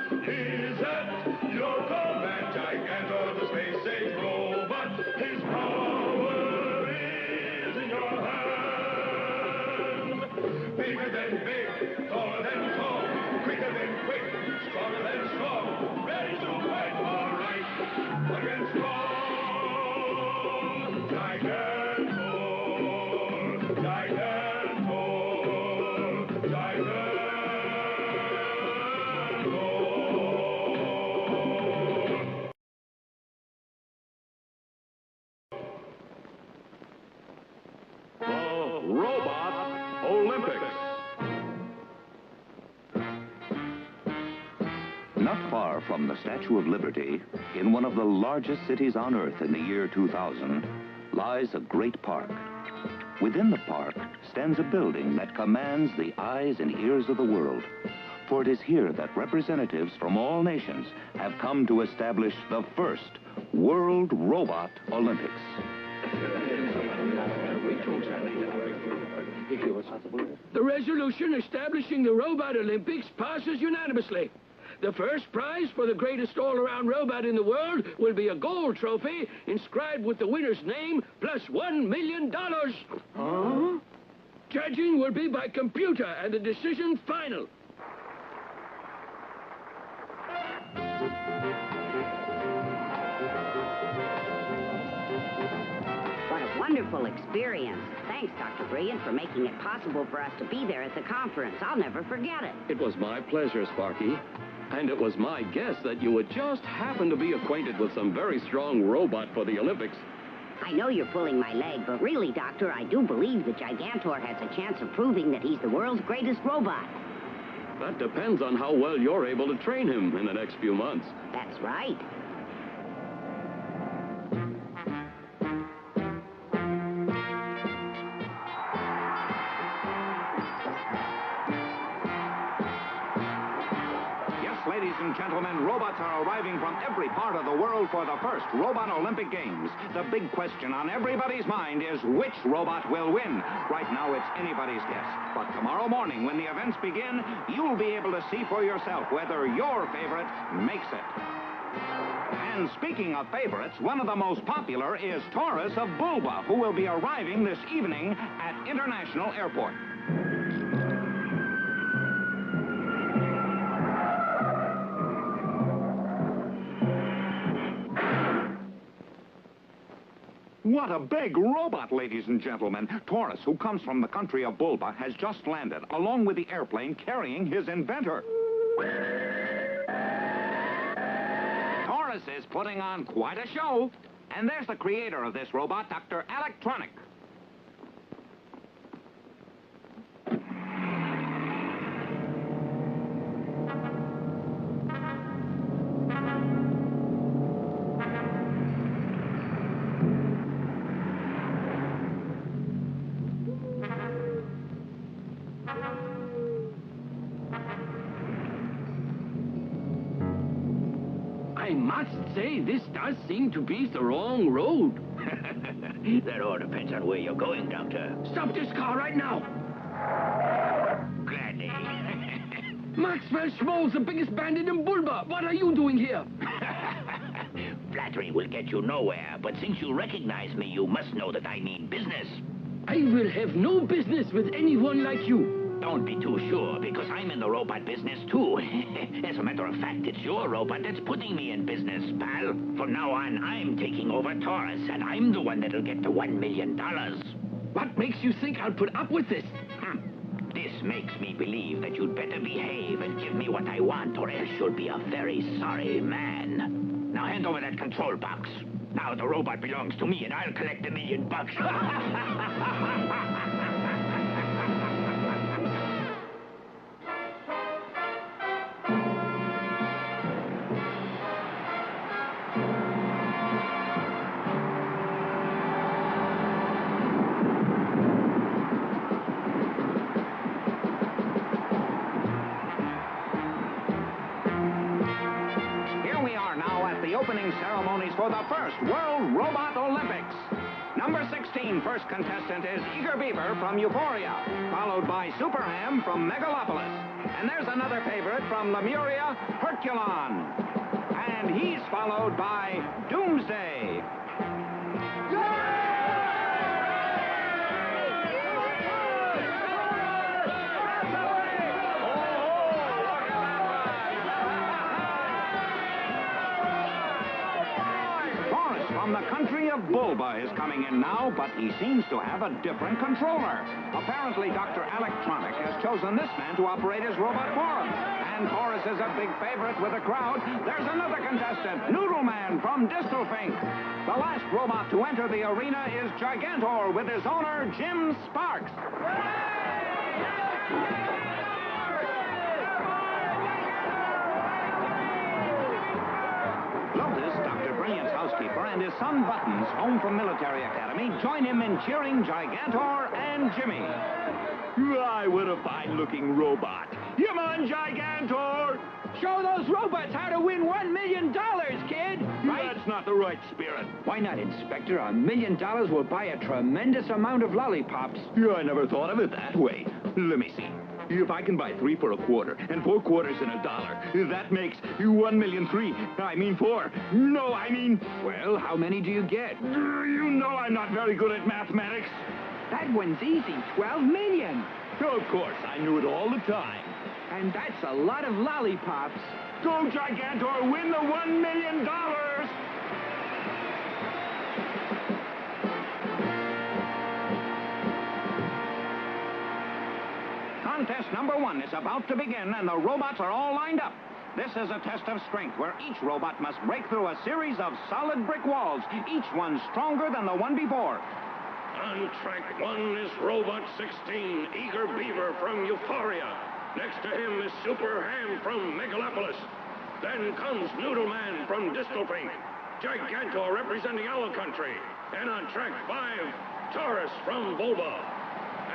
He's at your command, Gigantor, the space-age robot. His power is in your hand. Bigger than big, taller than tall, quicker than quick, stronger than strong, ready to fight for right against wrong. Gigantor, Gigantor, Gigantor. Robot Olympics. Not far from the Statue of Liberty, in one of the largest cities on Earth in the year 2000, lies a great park. Within the park stands a building that commands the eyes and ears of the world. For it is here that representatives from all nations have come to establish the first World Robot Olympics. The resolution establishing the Robot Olympics passes unanimously. The first prize for the greatest all-around robot in the world will be a gold trophy inscribed with the winner's name plus $1 million. Huh? Judging will be by computer and the decision final. What a wonderful experience. Thanks, Dr. Brilliant, for making it possible for us to be there at the conference. I'll never forget it. It was my pleasure, Sparky. And it was my guess that you would just happen to be acquainted with some very strong robot for the Olympics. I know you're pulling my leg, but really, Doctor, I do believe that Gigantor has a chance of proving that he's the world's greatest robot. That depends on how well you're able to train him in the next few months. That's right. Ladies and gentlemen, robots are arriving from every part of the world for the first Robot Olympic Games. The big question on everybody's mind is which robot will win. Right now, it's anybody's guess. But tomorrow morning, when the events begin, you'll be able to see for yourself whether your favorite makes it. And speaking of favorites, one of the most popular is Taurus of Bulba, who will be arriving this evening at International Airport. What a big robot, ladies and gentlemen. Taurus, who comes from the country of Bulba, has just landed, along with the airplane carrying his inventor. Taurus is putting on quite a show. And there's the creator of this robot, Dr. Electronic. I must say, this does seem to be the wrong road. That all depends on where you're going, Doctor. Stop this car right now! Gladly. Maxwell Schmoll's the biggest bandit in Bulba. What are you doing here? Flattery will get you nowhere, but since you recognize me, you must know that I mean business. I will have no business with anyone like you. Don't be too sure, because I'm in the robot business, too. As a matter of fact, it's your robot that's putting me in business, pal. From now on, I'm taking over Taurus, and I'm the one that'll get the $1 million. What makes you think I'll put up with this? This makes me believe that you'd better behave and give me what I want, or else you'll be a very sorry man. Now hand over that control box. Now the robot belongs to me, and I'll collect $1 million. Opening ceremonies for the first World Robot Olympics. Number 16 first contestant is Eager Beaver from Euphoria, followed by Super Ham from Megalopolis. And there's another favorite from Lemuria, Herculon. And he's followed by Doomsday. Taurus from the country of Bulba is coming in now, but he seems to have a different controller. Apparently, Dr. Electronic has chosen this man to operate his robot for him. And Taurus is a big favorite with the crowd. There's another contestant, Noodle Man from Distelfink. The last robot to enter the arena is Gigantor with his owner, Jim Sparks. Lotus, Dr. Brilliant's housekeeper, and his son Buttons, home from military academy, join him in cheering Gigantor and Jimmy. My, what a fine-looking robot. Come on, Gigantor! Show those robots how to win $1 million, kid! Right? That's not the right spirit. Why not, Inspector? $1 million will buy a tremendous amount of lollipops. Yeah, I never thought of it that way. Let me see. If I can buy 3 for a quarter and 4 quarters in $1, that makes 1,000,003. I mean 4. No, I mean... Well, how many do you get? You know I'm not very good at mathematics. That one's easy, 12 million. Of course, I knew it all the time. And that's a lot of lollipops. Go, Gigantor, win the $1 million! Contest number 1 is about to begin, and the robots are all lined up. This is a test of strength where each robot must break through a series of solid brick walls, each one stronger than the one before. On track 1 is Robot 16, Eager Beaver from Euphoria. Next to him is Super Ham from Megalopolis. Then comes Noodle Man from Distelfink, Gigantor representing our country. And on track 5, Taurus from Bulba.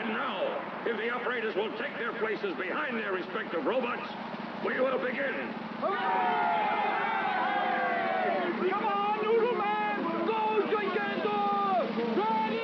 And now, if the operators will take their places behind their respective robots, we will begin. Come on, Noodle Man! Go, Gigantor! Ready!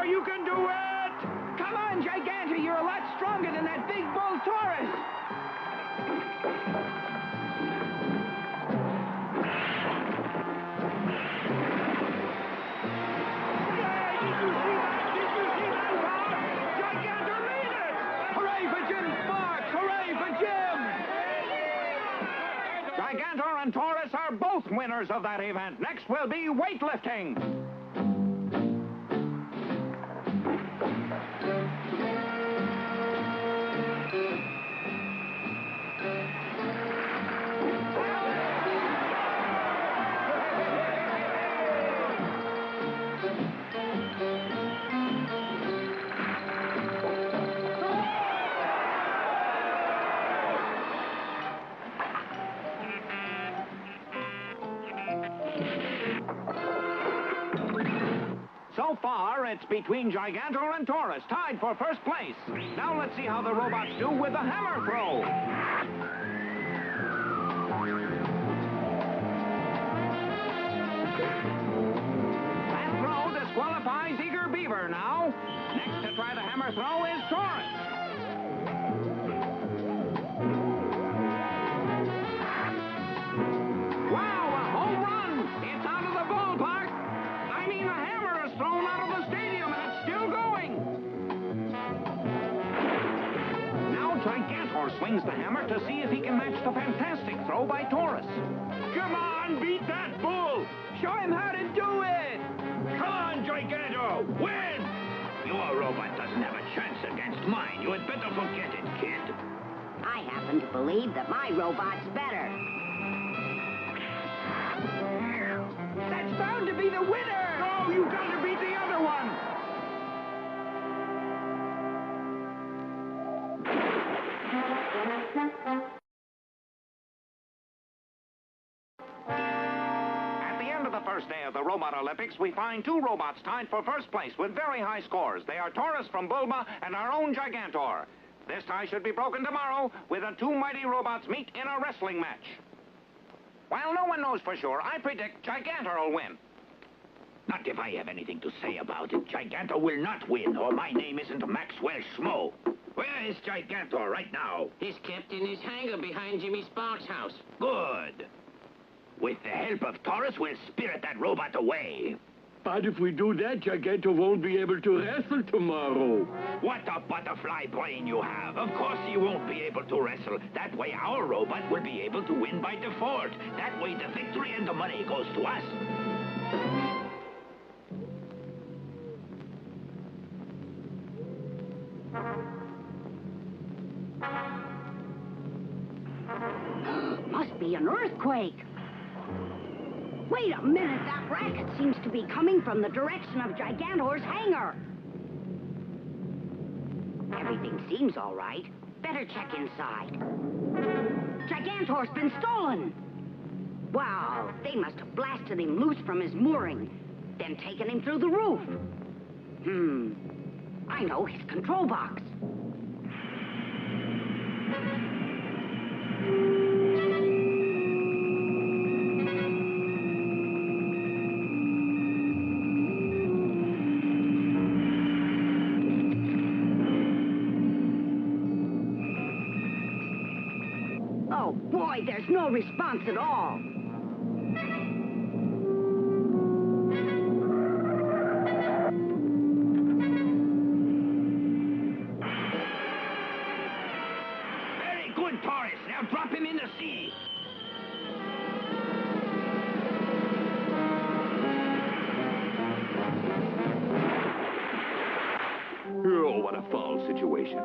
You can do it! Come on, Gigantor, you're a lot stronger than that big bull Taurus. Gigantor made it! Hooray for Jim Sparks! Hooray for Jim! Gigantor and Taurus are both winners of that event. Next will be weightlifting. So far, it's between Gigantor and Taurus, tied for first place. Now let's see how the robots do with the hammer throw. That throw disqualifies Eager Beaver now. Next to try the hammer throw is Taurus. Wow, a home run! It's out of the ballpark. I mean, the hammer is thrown out of the stadium, and it's still going. Now Gigantor swings the hammer to see if he can match the fantastic throw by Taurus. Come on, beat that bull! Show him how to do it! Come on, Gigantor! Win! Your robot doesn't have a chance against mine. You had better forget it, kid. I happen to believe that my robot's better. That's bound to be the winner! No, you gotta beat the other one! At the end of the first day of the Robot Olympics, we find two robots tied for first place with very high scores. They are Taurus from Bulma and our own Gigantor. This tie should be broken tomorrow when the two mighty robots meet in a wrestling match. While no one knows for sure, I predict Gigantor will win. Not if I have anything to say about it. Gigantor will not win, or my name isn't Maxwell Schmo. Where is Gigantor right now? He's kept in his hangar behind Jimmy Sparks' house. Good. With the help of Taurus, we'll spirit that robot away. But if we do that, Gigantor won't be able to wrestle tomorrow. What a butterfly brain you have. Of course he won't be able to wrestle. That way our robot will be able to win by default. That way the victory and the money goes to us. Must be an earthquake. Wait a minute, that racket seems to be coming from the direction of Gigantor's hangar. Everything seems all right. Better check inside. Gigantor's been stolen. Wow, they must have blasted him loose from his mooring, then taken him through the roof. I know, his control box. Oh boy, there's no response at all. Very good, Taurus. Now drop him in the sea. Oh, what a foul situation.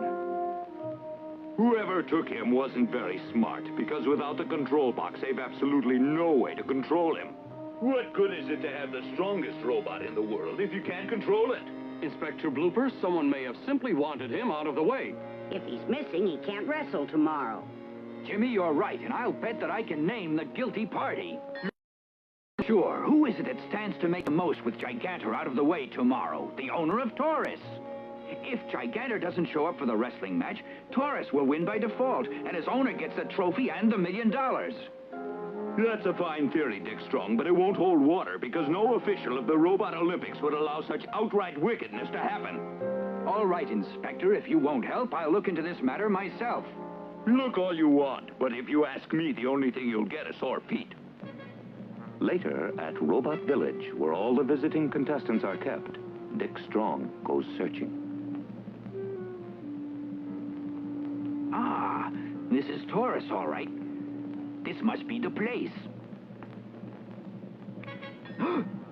Whoever took him wasn't very smart, because without the control box, they've absolutely no way to control him. What good is it to have the strongest robot in the world if you can't control it? Inspector Blooper, someone may have simply wanted him out of the way. If he's missing, he can't wrestle tomorrow. Jimmy, you're right, and I'll bet that I can name the guilty party. Sure, who is it that stands to make the most with Gigantor out of the way tomorrow? The owner of Taurus. If Gigantor doesn't show up for the wrestling match, Taurus will win by default, and his owner gets the trophy and the $1 million. That's a fine theory, Dick Strong, but it won't hold water because no official of the Robot Olympics would allow such outright wickedness to happen. All right, Inspector, if you won't help, I'll look into this matter myself. Look all you want, but if you ask me, the only thing you'll get is sore feet. Later, at Robot Village, where all the visiting contestants are kept, Dick Strong goes searching. Ah, this is Taurus, all right. This must be the place.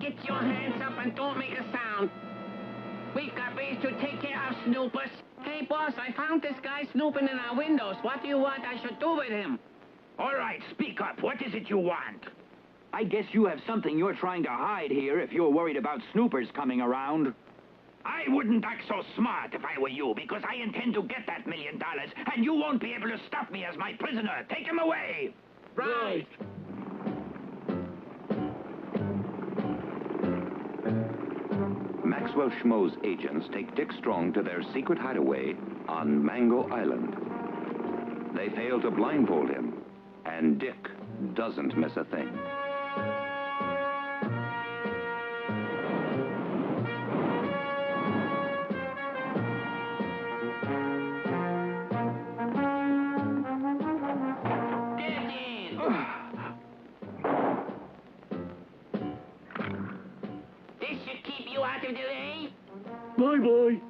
Get your hands up and don't make a sound. We've got ways to take care of snoopers. Hey, boss, I found this guy snooping in our windows. What do you want I should do with him? All right, speak up. What is it you want? I guess you have something you're trying to hide here if you're worried about snoopers coming around. I wouldn't act so smart if I were you, because I intend to get that $1 million, and you won't be able to stop me as my prisoner. Take him away! Right. Maxwell Schmo's agents take Dick Strong to their secret hideaway on Mango Island. They fail to blindfold him, and Dick doesn't miss a thing. This should keep you out of the way. Bye-bye.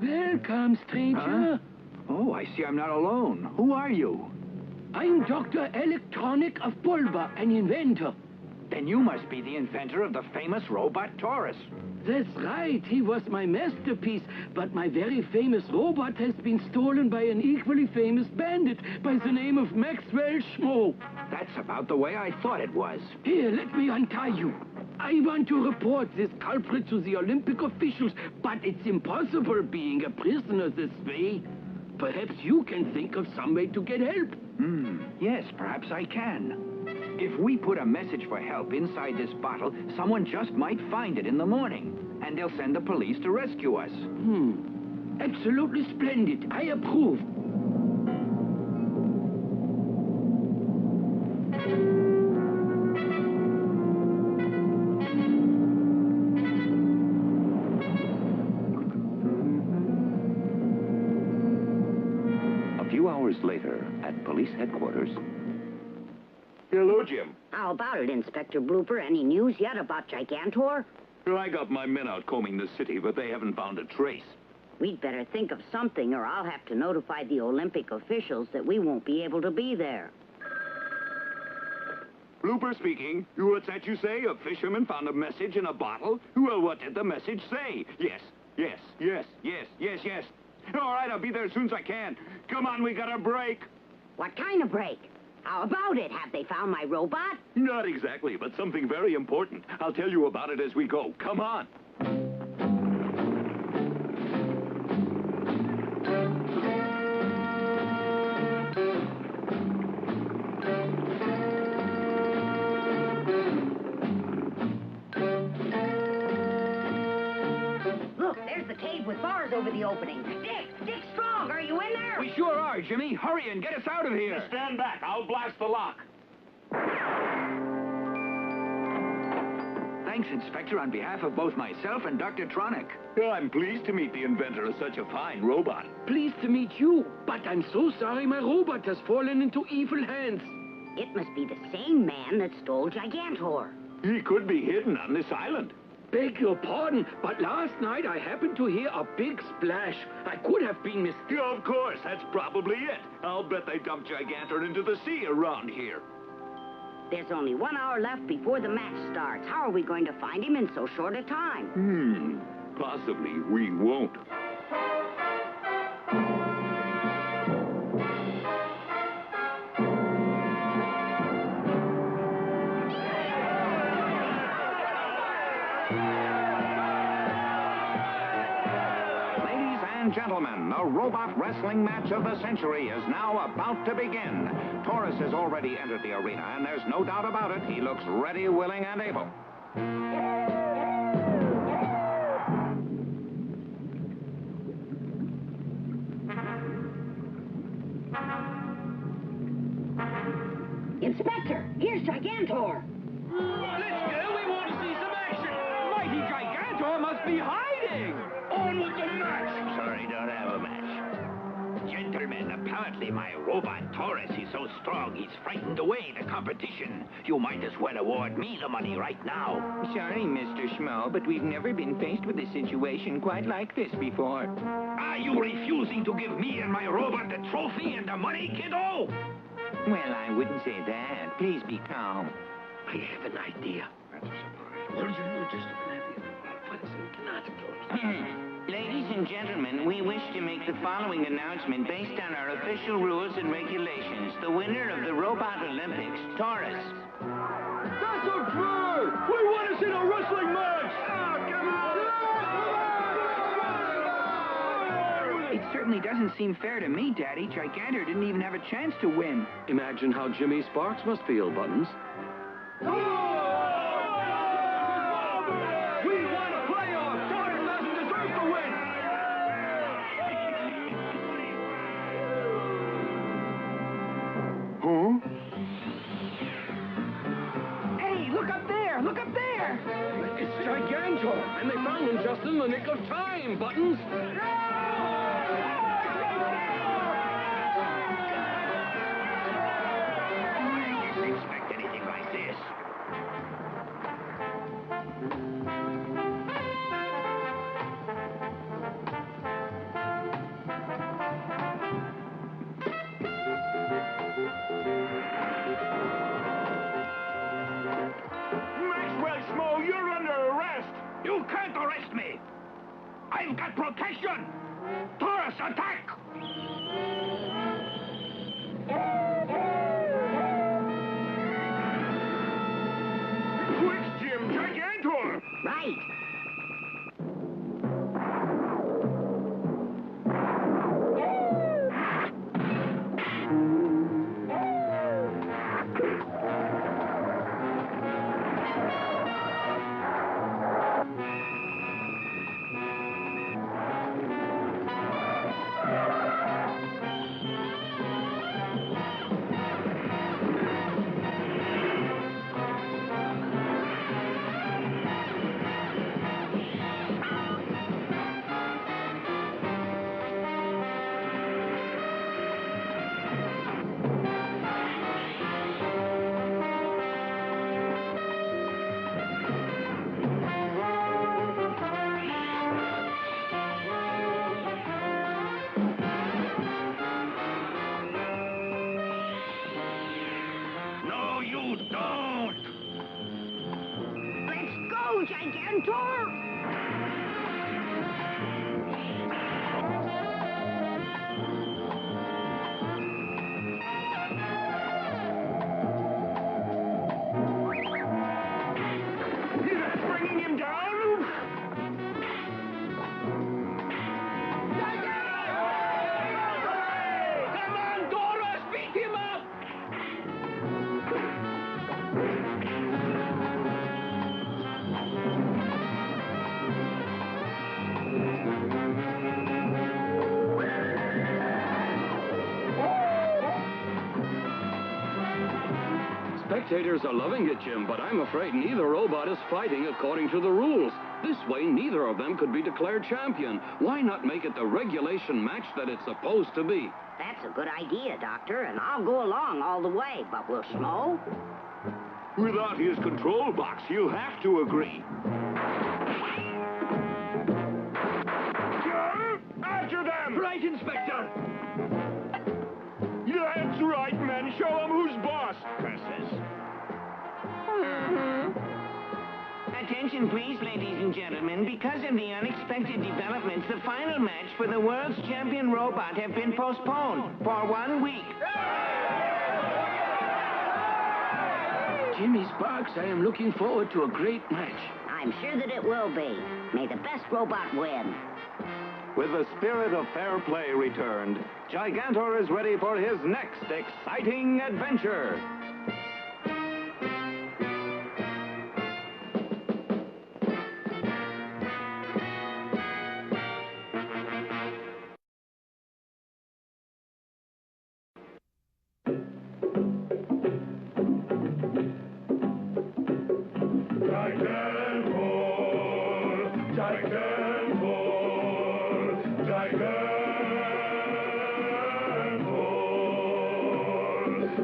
Welcome, stranger. Huh? Oh, I see I'm not alone. Who are you? I'm Dr. Electronic of Bulba, an inventor. Then you must be the inventor of the famous robot Taurus. That's right. He was my masterpiece. But my very famous robot has been stolen by an equally famous bandit by the name of Maxwell Schmo. That's about the way I thought it was. Here, let me untie you. I want to report this culprit to the Olympic officials, but it's impossible being a prisoner this way. Perhaps you can think of some way to get help. Yes, perhaps I can. If we put a message for help inside this bottle, someone just might find it in the morning, and they'll send the police to rescue us. Absolutely splendid. I approve. A few hours later, at police headquarters... Hello, Jim. How about it, Inspector Blooper? Any news yet about Gigantor? Well, I got my men out combing the city, but they haven't found a trace. We'd better think of something, or I'll have to notify the Olympic officials that we won't be able to be there. Blooper speaking. What's that you say? A fisherman found a message in a bottle? Well, what did the message say? Yes. All right, I'll be there as soon as I can. Come on, we got a break. What kind of break? How about it? Have they found my robot? Not exactly, but something very important. I'll tell you about it as we go. Come on. Look, there's the cave with bars over the opening. Dick Strong, are you in there? We sure are, Jimmy. Hurry and get us out of here. Stand back. I'll blast the lock. Thanks, Inspector, on behalf of both myself and Dr. Tronic. I'm pleased to meet the inventor of such a fine robot. Pleased to meet you, but I'm so sorry my robot has fallen into evil hands. It must be the same man that stole Gigantor. He could be hidden on this island. Beg your pardon, but last night I happened to hear a big splash. I could have been mistaken. Of course, that's probably it. I'll bet they dumped Gigantor into the sea around here. There's only 1 hour left before the match starts. How are we going to find him in so short a time? Possibly we won't. Gentlemen, the robot wrestling match of the century is now about to begin. Taurus has already entered the arena, and there's no doubt about it. He looks ready, willing, and able. Inspector, here's Gigantor. Let's go, we want to see some action. Mighty Gigantor must be hiding! On with the match. Sorry, don't have a match. Gentlemen, apparently my robot Taurus is so strong he's frightened away the competition. You might as well award me the money right now. Sorry, Mr. Schmo, but we've never been faced with a situation quite like this before. Are you refusing to give me and my robot the trophy and the money, kiddo? Well, I wouldn't say that. Please be calm. I have an idea. What did you do? Just an idea. Ladies and gentlemen, we wish to make the following announcement based on our official rules and regulations. The winner of the Robot Olympics, Taurus. That's unfair! We want to see a wrestling match! It certainly doesn't seem fair to me, Daddy. Gigantor didn't even have a chance to win. Imagine how Jimmy Sparks must feel, Buttons. We want a playoff! Taurus doesn't deserve to win! Hey, look up there! Look up there! It's Gigantor, and they found him just in the nick of time, Buttons. I didn't expect anything like this. Maxwell Schmo, you're under arrest. You can't arrest me! I've got protection! Taurus, attack! Quick, Jim, Gigantor. Right. you don't! Let's go, Gigantor! That's bringing him down! Come on, Dora! Beat him up! Spectators are loving it, Jim, but I'm afraid neither robot is fighting according to the rules. This way, neither of them could be declared champion. Why not make it the regulation match that it's supposed to be? That's a good idea, Doctor, and I'll go along all the way. But will Schmo? Without his control box, you'll have to agree. After them! Right, Inspector! That's right, men. Show them who's boss. Curses. Attention, please, ladies and gentlemen. Because of the unexpected developments, the final match for the world's champion robot have been postponed for 1 week. Jimmy Sparks, I am looking forward to a great match. I'm sure that it will be. May the best robot win. With the spirit of fair play returned, Gigantor is ready for his next exciting adventure.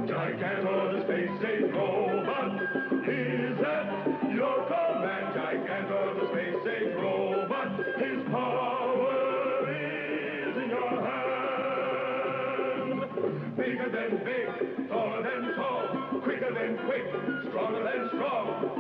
Gigantor, the space-age robot, is at your command. Gigantor, the space-age robot, his power is in your hand. Bigger than big, taller than tall, quicker than quick, stronger than strong.